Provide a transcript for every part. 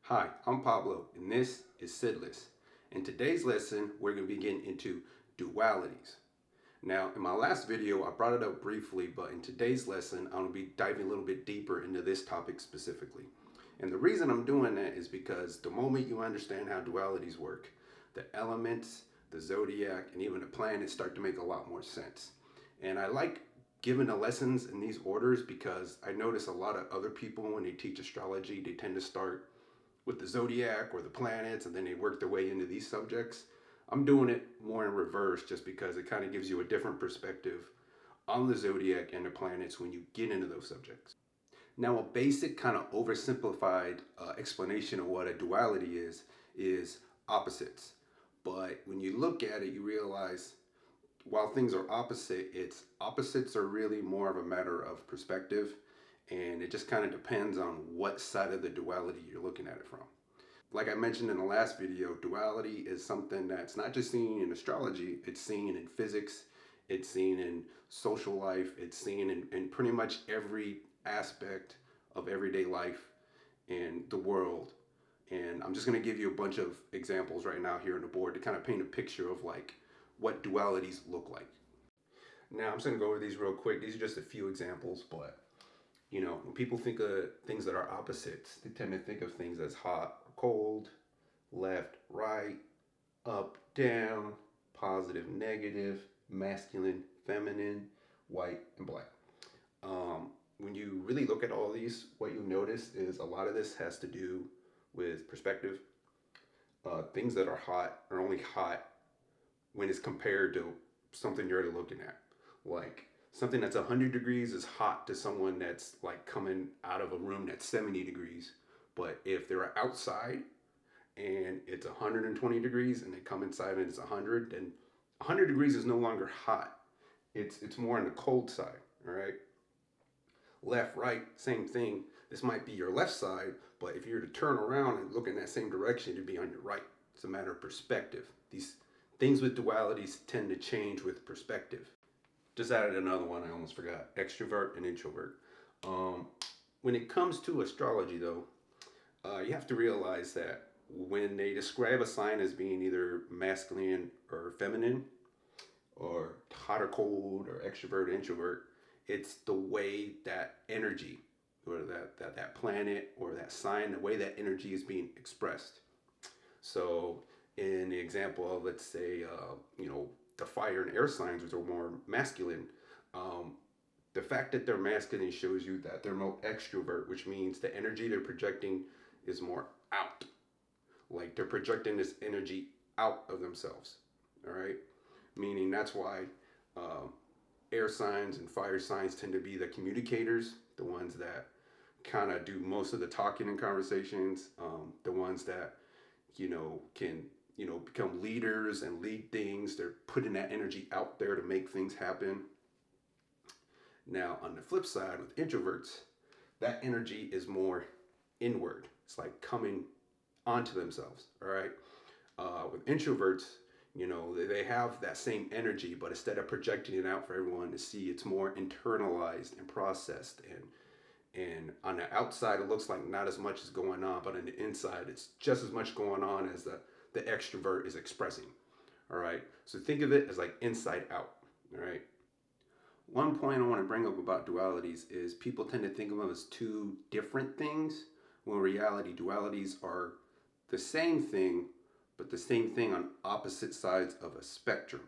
Hi, I'm Pablo, and this is Sidless. In today's lesson, we're going to be getting into dualities. Now, in my last video, I brought it up briefly, but in today's lesson, I'm going to be diving a little bit deeper into this topic specifically. And the reason I'm doing that is because the moment you understand how dualities work, the elements, the zodiac, and even the planets start to make a lot more sense. And I like giving the lessons in these orders because I notice a lot of other people, when they teach astrology, they tend to start with the zodiac or the planets, and then they work their way into these subjects. I'm doing it more in reverse just because it kind of gives you a different perspective on the zodiac and the planets when you get into those subjects. Now, a basic kind of oversimplified explanation of what a duality is opposites. But when you look at it, you realize while things are opposites are really more of a matter of perspective, and it just kind of depends on what side of the duality you're looking at it from. Like I mentioned in the last video, duality is something that's not just seen in astrology, it's seen in physics, it's seen in social life, it's seen in pretty much every aspect of everyday life in the world. And I'm just going to give you a bunch of examples right now here on the board to kind of paint a picture of like what dualities look like. Now I'm just going to go over these real quick. These are just a few examples, but when people think of things that are opposites, they tend to think of things as hot or cold, left, right, up, down, positive, negative, masculine, feminine, white, and black. When you really look at all these, what you notice is a lot of this has to do with perspective. Things that are hot are only hot when it's compared to something you're already looking at. Like something that's 100 degrees is hot to someone that's like coming out of a room that's 70 degrees. But if they're outside and it's 120 degrees and they come inside and it's 100, then 100 degrees is no longer hot. It's more on the cold side, all right? Left, right, same thing. This might be your left side, but if you were to turn around and look in that same direction, it'd be on your right. It's a matter of perspective. These things with dualities tend to change with perspective. Just added another one I almost forgot, extrovert and introvert. When it comes to astrology though, you have to realize that when they describe a sign as being either masculine or feminine, or hot or cold, or extrovert or introvert, it's the way that energy, or that planet, or that sign, the way that energy is being expressed. So in the example of, let's say, the fire and air signs, which are more masculine, the fact that they're masculine shows you that they're more extrovert, which means the energy they're projecting is more out. Like they're projecting this energy out of themselves, all right? Meaning that's why air signs and fire signs tend to be the communicators, the ones that kind of do most of the talking in conversations, the ones that, can become leaders and lead things. They're putting that energy out there to make things happen. Now, on the flip side, with introverts, that energy is more inward. It's like coming onto themselves, all right? With introverts, they have that same energy, but instead of projecting it out for everyone to see, it's more internalized and processed. And on the outside, it looks like not as much is going on, but on the inside, it's just as much going on as the extrovert is expressing. All right. So think of it as like inside out. All right. One point I want to bring up about dualities is people tend to think of them as two different things, when in reality, dualities are the same thing, but the same thing on opposite sides of a spectrum.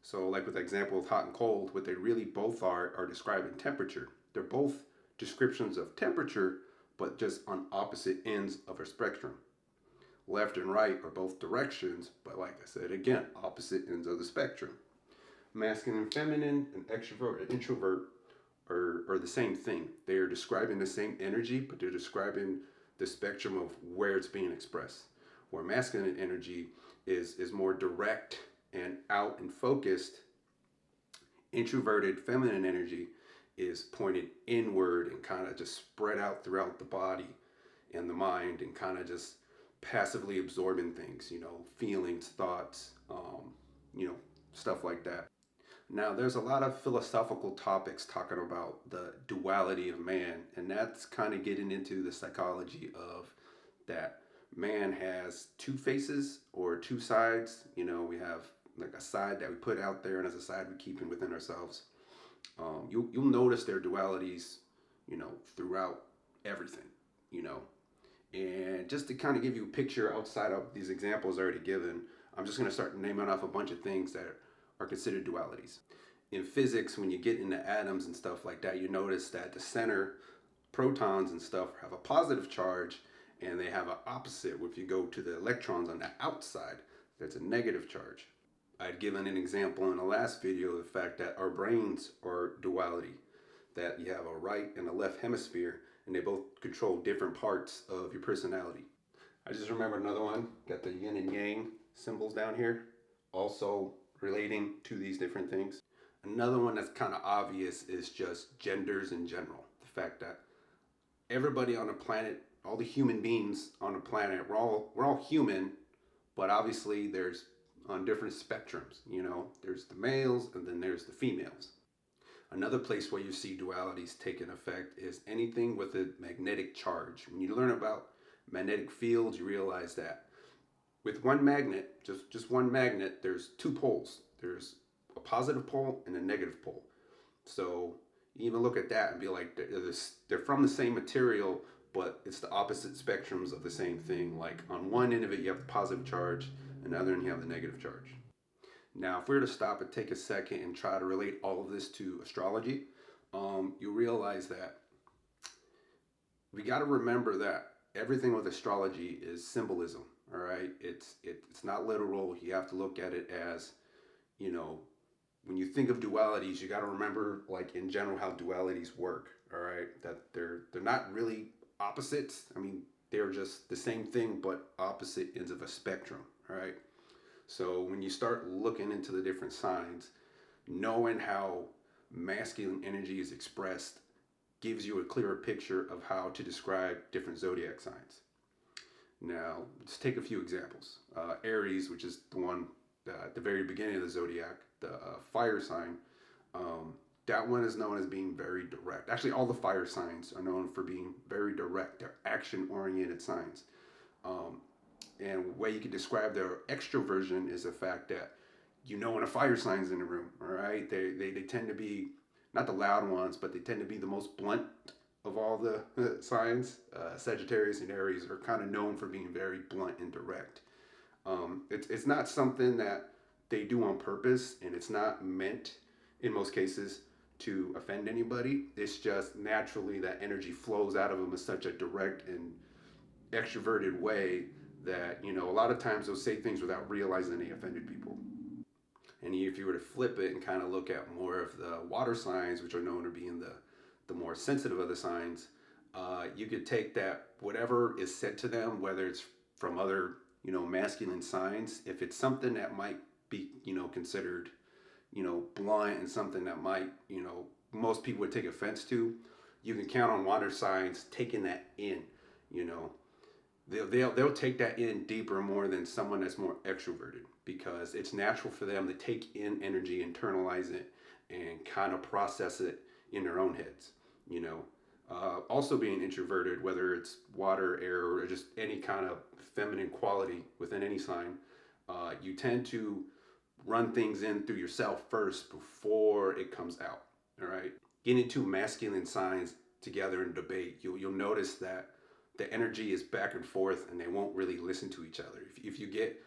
So like with the example of hot and cold, what they really both are describing temperature. They're both descriptions of temperature, but just on opposite ends of a spectrum. Left and right are both directions, but like I said, again, opposite ends of the spectrum. Masculine and feminine, and extrovert and introvert are the same thing. They are describing the same energy, but they're describing the spectrum of where it's being expressed. Where masculine energy is more direct and out and focused, introverted feminine energy is pointed inward and kind of just spread out throughout the body and the mind, and kind of just passively absorbing things, feelings, thoughts, stuff like that. Now, there's a lot of philosophical topics talking about the duality of man, and that's kind of getting into the psychology of that man has two faces or two sides. You know, we have like a side that we put out there, and as a side we keep in within ourselves. You'll notice their dualities, you know, throughout everything, you know. And just to kind of give you a picture outside of these examples already given, I'm just going to start naming off a bunch of things that are considered dualities. In physics, when you get into atoms and stuff like that, you notice that the center protons and stuff have a positive charge, and they have an opposite. If you go to the electrons on the outside, that's a negative charge. I'd given an example in the last video of the fact that our brains are duality, that you have a right and a left hemisphere, and they both control different parts of your personality. I just remember another one, got the yin and yang symbols down here, also relating to these different things. Another one that's kind of obvious is just genders in general. The fact that everybody on the planet, all the human beings on the planet, we're all human, but obviously there's on different spectrums. You know, there's the males and then there's the females. Another place where you see dualities taking effect is anything with a magnetic charge. When you learn about magnetic fields, you realize that with one magnet, just one magnet, there's two poles. There's a positive pole and a negative pole. So you even look at that and be like, they're from the same material, but it's the opposite spectrums of the same thing. Like on one end of it, you have the positive charge, and the other end, you have the negative charge. Now, if we were to stop and take a second and try to relate all of this to astrology, you realize that we got to remember that everything with astrology is symbolism. All right, it's not literal. You have to look at it as, you know, when you think of dualities, you got to remember, like in general, how dualities work. All right, that they're not really opposites. I mean, they're just the same thing, but opposite ends of a spectrum. All right. So when you start looking into the different signs, knowing how masculine energy is expressed gives you a clearer picture of how to describe different zodiac signs. Now, let's take a few examples. Aries, which is the one at the very beginning of the zodiac, the fire sign, that one is known as being very direct. Actually, all the fire signs are known for being very direct. They're action-oriented signs. And the way you can describe their extroversion is the fact that you know when a fire sign's in the room, all right? They tend to be, not the loud ones, but they tend to be the most blunt of all the signs. Sagittarius and Aries are kind of known for being very blunt and direct. It's not something that they do on purpose, and it's not meant, in most cases, to offend anybody. It's just naturally that energy flows out of them in such a direct and extroverted way that, you know, a lot of times they'll say things without realizing they offended people. And if you were to flip it and kind of look at more of the water signs, which are known to being the more sensitive of the signs, you could take that whatever is said to them, whether it's from other, you know, masculine signs, if it's something that might be, you know, considered, you know, blunt and something that might, you know, most people would take offense to, you can count on water signs taking that in, you know. They'll take that in deeper more than someone that's more extroverted, because it's natural for them to take in energy, internalize it, and kind of process it in their own heads, you know. Also being introverted, whether it's water, air, or just any kind of feminine quality within any sign, you tend to run things in through yourself first before it comes out, all right? Getting two masculine signs together in debate, you'll notice that the energy is back and forth, and they won't really listen to each other. If you get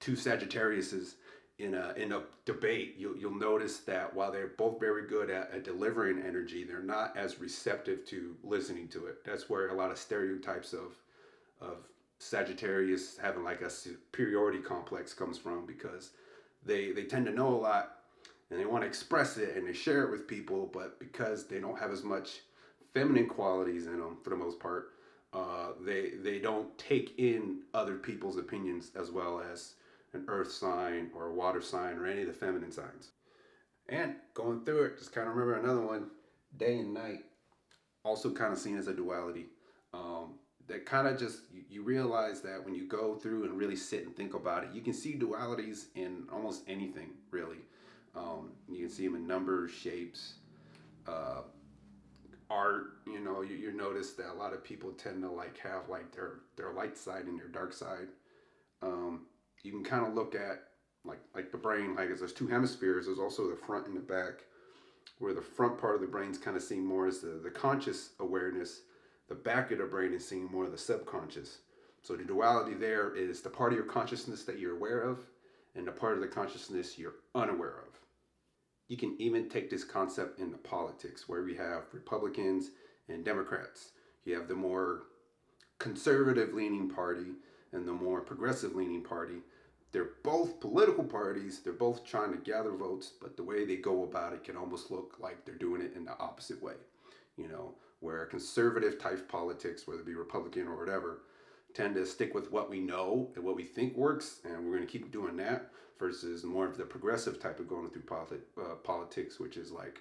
two Sagittariuses in a debate, you'll notice that while they're both very good at delivering energy, they're not as receptive to listening to it. That's where a lot of stereotypes of Sagittarius having like a superiority complex comes from, because they tend to know a lot and they want to express it and they share it with people, but because they don't have as much feminine qualities in them for the most part, they don't take in other people's opinions as well as an earth sign or a water sign or any of the feminine signs. And going through it, just kind of remember another one, day and night, also kind of seen as a duality. That kind of just, you realize that when you go through and really sit and think about it, you can see dualities in almost anything, really. You can see them in numbers, shapes, art, you notice that a lot of people tend to like have like their light side and their dark side. Um, you can kind of look at like the brain, like as there's two hemispheres. There's also the front and the back, where the front part of the brain's kind of seen more as the conscious awareness. The back of the brain is seeing more of the subconscious. So the duality there is the part of your consciousness that you're aware of and the part of the consciousness you're unaware of. You can even take this concept into politics, where we have Republicans and Democrats. You have the more conservative leaning party and the more progressive leaning party. They're both political parties. They're both trying to gather votes, but the way they go about it can almost look like they're doing it in the opposite way. Where conservative type politics, whether it be Republican or whatever, tend to stick with what we know and what we think works, and we're going to keep doing that, versus more of the progressive type of going through politics, which is like,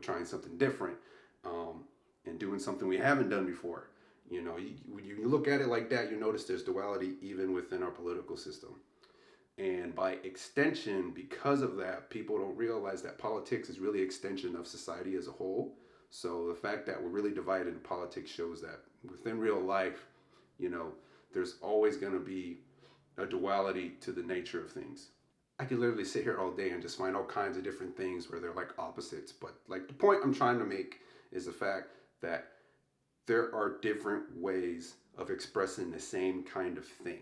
trying something different, and doing something we haven't done before. When you look at it like that, you notice there's duality even within our political system. And by extension, because of that, people don't realize that politics is really an extension of society as a whole. So the fact that we're really divided in politics shows that within real life, there's always going to be a duality to the nature of things. I could literally sit here all day and just find all kinds of different things where they're like opposites. But like the point I'm trying to make is the fact that there are different ways of expressing the same kind of thing.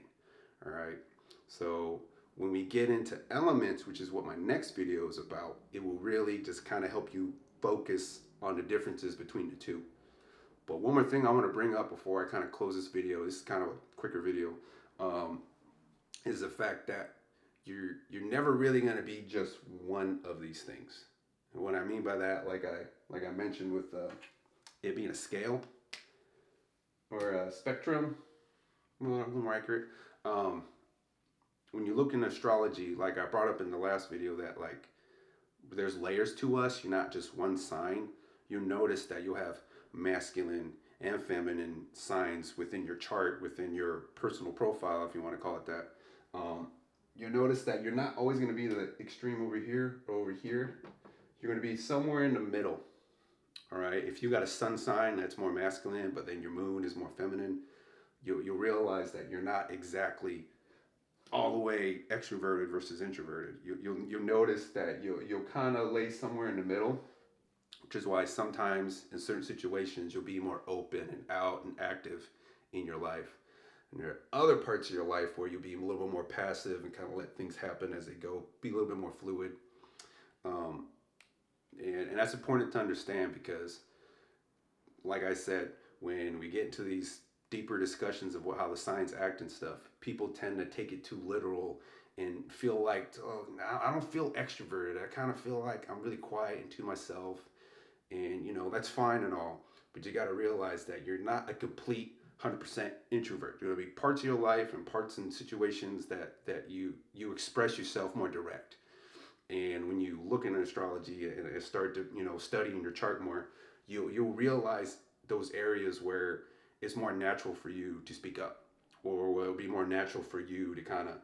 All right. So when we get into elements, which is what my next video is about, it will really just kind of help you focus on the differences between the two. But one more thing I want to bring up before I kind of close this video, this is kind of a quicker video, is the fact that you're never really going to be just one of these things. And what I mean by that, like I mentioned with it being a scale or a spectrum, a little more accurate. When you look in astrology, like I brought up in the last video, that like there's layers to us. You're not just one sign. You'll notice that you'll have masculine and feminine signs within your chart, within your personal profile, if you want to call it that. You'll notice that you're not always going to be the extreme over here or over here. You're going to be somewhere in the middle. All right. If you got a sun sign that's more masculine, but then your moon is more feminine, you'll realize that you're not exactly all the way extroverted versus introverted. You'll notice that you'll kind of lay somewhere in the middle, which is why sometimes in certain situations you'll be more open and out and active in your life. And there are other parts of your life where you'll be a little bit more passive and kind of let things happen as they go, be a little bit more fluid. And that's important to understand because, like I said, when we get into these deeper discussions of how the signs act and stuff, people tend to take it too literal and feel like, oh, I don't feel extroverted. I kind of feel like I'm really quiet and to myself. And, that's fine and all. But you got to realize that you're not a complete 100% introvert. There will be parts of your life and parts and situations that you express yourself more direct. And when you look into astrology and start to, studying your chart more, you'll realize those areas where it's more natural for you to speak up, or will it be more natural for you to kind of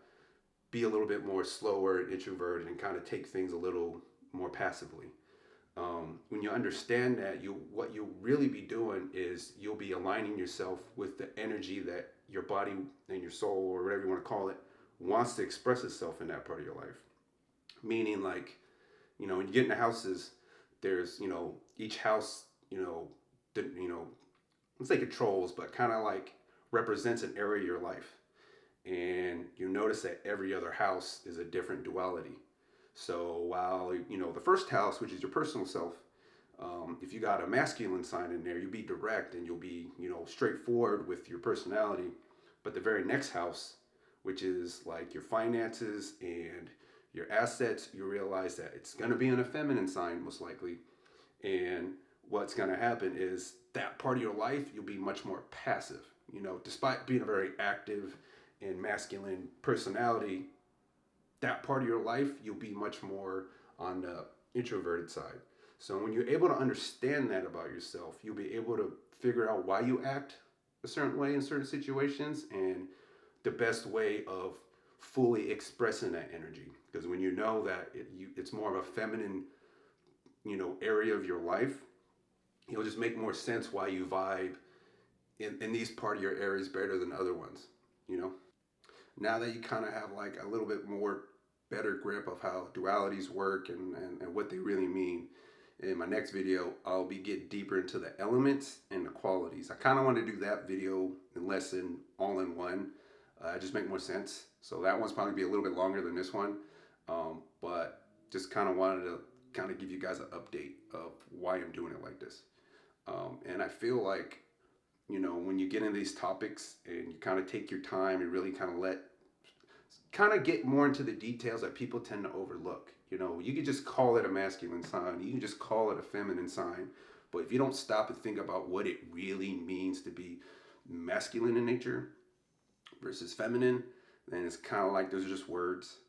be a little bit more slower and introverted and kind of take things a little more passively. When you understand that, what you'll really be doing is you'll be aligning yourself with the energy that your body and your soul, or whatever you want to call it, wants to express itself in that part of your life. Meaning, like, when you get into houses, there's, each house, let's say controls, but kind of like represents an area of your life. And you notice that every other house is a different duality. So while, the first house, which is your personal self, if you got a masculine sign in there, you'll be direct and you'll be, straightforward with your personality. But the very next house, which is like your finances and your assets, you realize that it's going to be in a feminine sign, most likely. And what's going to happen is that part of your life, you'll be much more passive. Despite being a very active and masculine personality, that part of your life, you'll be much more on the introverted side. So when you're able to understand that about yourself, you'll be able to figure out why you act a certain way in certain situations and the best way of fully expressing that energy. Because when you know that it's more of a feminine, area of your life, It'll just make more sense why you vibe in these part of your areas better than other ones, you know? Now that you kind of have like a little bit more better grip of how dualities work and what they really mean, in my next video, I'll be getting deeper into the elements and the qualities. I kind of want to do that video and lesson all in one. Just make more sense. So that one's probably be a little bit longer than this one. But just kind of wanted to kind of give you guys an update of why I'm doing it like this. And I feel like, you know, when you get into these topics and you kind of take your time and really kind of get more into the details that people tend to overlook. You know, you could just call it a masculine sign, you can just call it a feminine sign, but if you don't stop and think about what it really means to be masculine in nature versus feminine, then it's kind of like those are just words.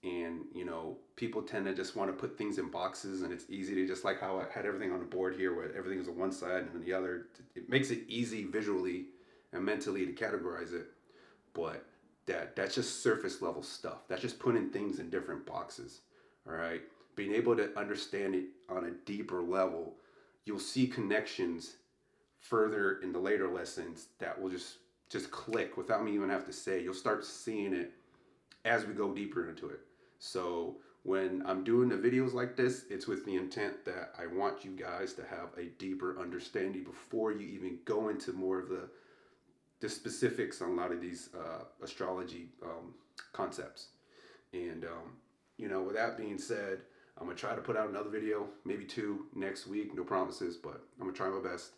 And you know, people tend to just want to put things in boxes, and it's easy to, just like how I had everything on the board here where everything is on one side and then the other. It makes it easy visually and mentally to categorize it, but that's just surface level stuff. That's just putting things in different boxes. All right, being able to understand it on a deeper level, you'll see connections further in the later lessons that will just click without me even have to say. You'll start seeing it as we go deeper into it. So when I'm doing the videos like this, it's with the intent that I want you guys to have a deeper understanding before you even go into more of the specifics on a lot of these astrology concepts. And you know, with that being said, I'm gonna try to put out another video, maybe 2 next week. No promises, but I'm gonna try my best.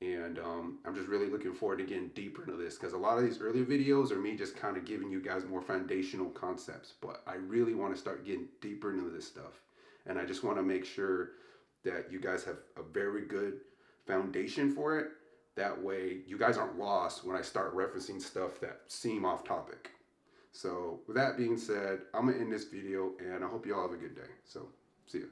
And I'm just really looking forward to getting deeper into this, because a lot of these earlier videos are me just kind of giving you guys more foundational concepts, but I really want to start getting deeper into this stuff. And I just want to make sure that you guys have a very good foundation for it. That way you guys aren't lost when I start referencing stuff that seem off topic. So with that being said, I'm going to end this video, and I hope you all have a good day. So see ya.